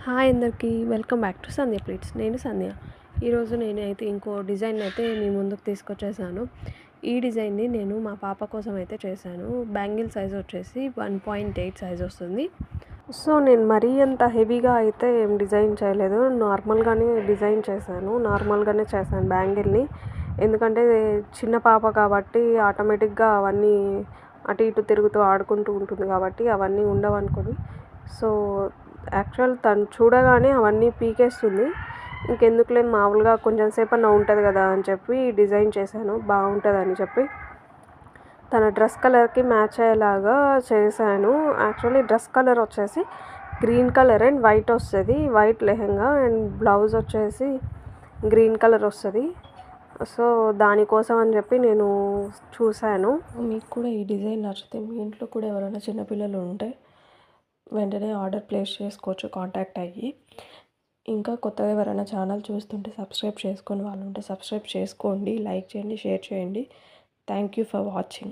Hi అందరికీ welcome back to Sandhya pleats. నేను సంధ్య. ఈరోజు నేనైతే ఇంకో డిజైన్ అయితే మీ ముందుకు తీసుకొచ్చేసాను. ఈ డిజైన్ని నేను మా పాప కోసం అయితే చేశాను. బ్యాంగిల్ సైజ్ వచ్చేసి 1.8 సైజ్ వస్తుంది. సో నేను మరీ అంత హెవీగా అయితే ఏం డిజైన్ చేయలేదు, నార్మల్గానే డిజైన్ చేశాను. నార్మల్గానే చేశాను బ్యాంగిల్ని. ఎందుకంటే చిన్న పాప కాబట్టి ఆటోమేటిక్గా అవన్నీ అటు ఇటు తిరుగుతూ ఆడుకుంటూ ఉంటుంది కాబట్టి అవన్నీ ఉండవనుకొని, సో యాక్చువల్ తను చూడగానే అవన్నీ పీకేస్తుంది. ఇంకెందుకులే మామూలుగా కొంచెం సేపన్నా ఉంటుంది కదా అని చెప్పి డిజైన్ చేశాను, బాగుంటుందని చెప్పి. తన డ్రెస్ కలర్కి మ్యాచ్ అయ్యేలాగా చేశాను. యాక్చువల్లీ డ్రెస్ కలర్ వచ్చేసి గ్రీన్ కలర్ అండ్ వైట్ వస్తుంది. వైట్ లెహెంగా అండ్ బ్లౌజ్ వచ్చేసి గ్రీన్ కలర్ వస్తుంది. సో దానికోసం అని చెప్పి నేను చూశాను. మీకు కూడా ఈ డిజైన్ నచ్చితే మీ ఇంట్లో కూడా ఎవరైనా చిన్నపిల్లలు ఉంటే వెంటనే ఆర్డర్ ప్లేస్ చేసుకోవచ్చు కాంటాక్ట్ అయ్యి. ఇంకా కొత్తగా ఎవరైనా ఛానల్ చూస్తుంటే సబ్స్క్రైబ్ చేసుకొని వాళ్ళు ఉంటే సబ్స్క్రైబ్ చేసుకోండి, లైక్ చేయండి, షేర్ చేయండి. Thank you for watching.